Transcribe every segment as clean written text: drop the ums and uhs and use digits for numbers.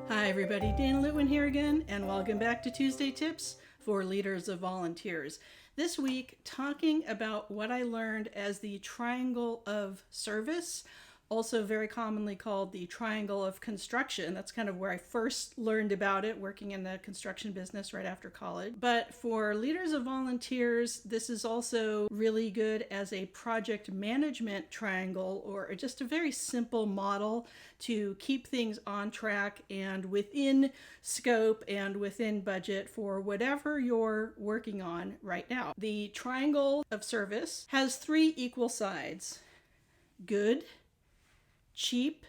Hi everybody, Dana Lewin here again, and welcome back to Tuesday Tips for Leaders of Volunteers. This week, talking about what I learned as the triangle of service, also very commonly called the triangle of construction. That's kind of where I first learned about it, working in the construction business right after college. But for leaders of volunteers, this is also really good as a project management triangle, or just a very simple model to keep things on track and within scope and within budget for whatever you're working on right now. The triangle of service has three equal sides: good, cheap,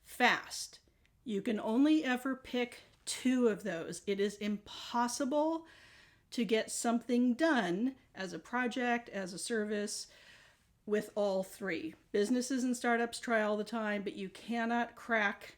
fast. You can only ever pick two of those. It is impossible to get something done as a project, as a service, with all three. Businesses and startups try all the time, but you cannot crack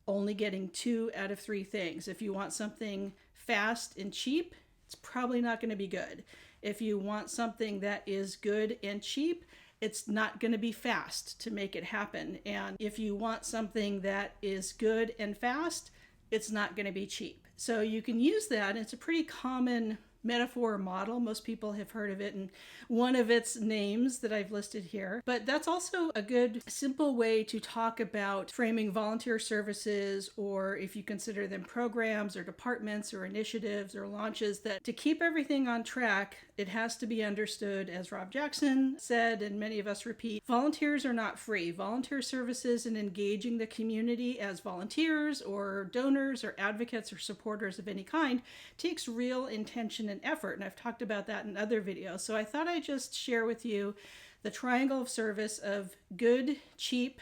only getting two out of three things. If you want something fast and cheap, it's probably not going to be good. If you want something that is good and cheap, it's not going to be fast to make it happen. And if you want something that is good and fast, it's not going to be cheap. So you can use that. It's a pretty common metaphor model. Most people have heard of it in one of its names that I've listed here. But that's also a good, simple way to talk about framing volunteer services, or if you consider them programs or departments or initiatives or launches, that to keep everything on track, it has to be understood, as Rob Jackson said, and many of us repeat, volunteers are not free. Volunteer services and engaging the community as volunteers or donors or advocates or supporters of any kind takes real intention and effort. And I've talked about that in other videos. So I thought I'd just share with you the triangle of service of good, cheap,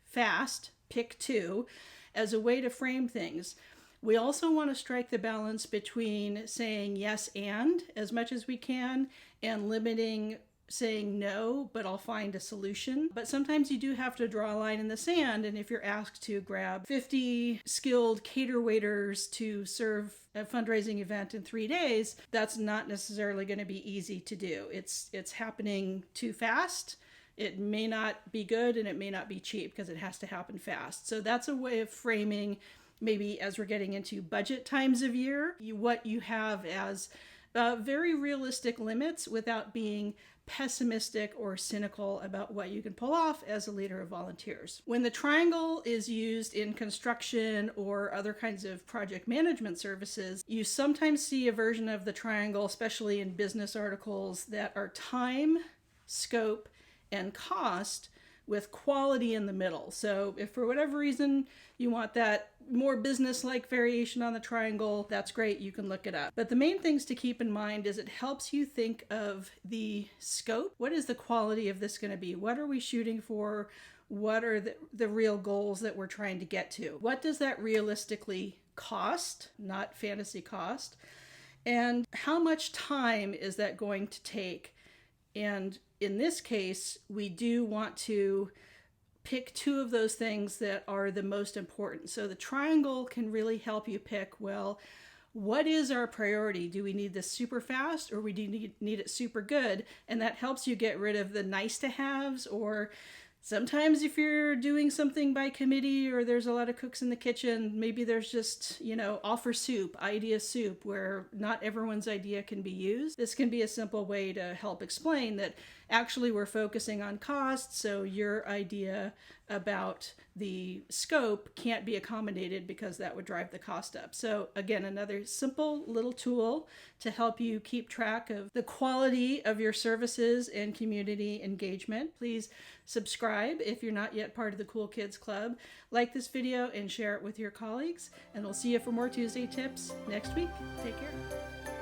fast, pick two, as a way to frame things. We also want to strike the balance between saying yes and as much as we can, and limiting saying no, but I'll find a solution. But sometimes you do have to draw a line in the sand, and if you're asked to grab 50 skilled cater waiters to serve a fundraising event in 3 days, that's not necessarily going to be easy to do. It's happening too fast. It may not be good, and it may not be cheap because it has to happen fast. So that's a way of framing, maybe as we're getting into budget times of year, what you have as very realistic limits without being pessimistic or cynical about what you can pull off as a leader of volunteers. When the triangle is used in construction or other kinds of project management services, you sometimes see a version of the triangle, especially in business articles, that are time, scope, and cost, with quality in the middle. So if for whatever reason you want that more business-like variation on the triangle, that's great, you can look it up. But the main things to keep in mind is it helps you think of the scope. What is the quality of this going to be? What are we shooting for? What are the real goals that we're trying to get to? What does that realistically cost, not fantasy cost? And how much time is that going to take? And in this case, we do want to pick two of those things that are the most important. So the triangle can really help you pick, well, what is our priority? Do we need this super fast, or we do need it super good? And that helps you get rid of the nice to haves, or sometimes if you're doing something by committee or there's a lot of cooks in the kitchen, maybe there's just, offer soup, idea soup, where not everyone's idea can be used. This can be a simple way to help explain that actually we're focusing on cost, so your idea about the scope can't be accommodated because that would drive the cost up. So again, another simple little tool to help you keep track of the quality of your services and community engagement. Please subscribe if you're not yet part of the Cool Kids Club. Like this video and share it with your colleagues, and we'll see you for more Tuesday Tips next week. Take care.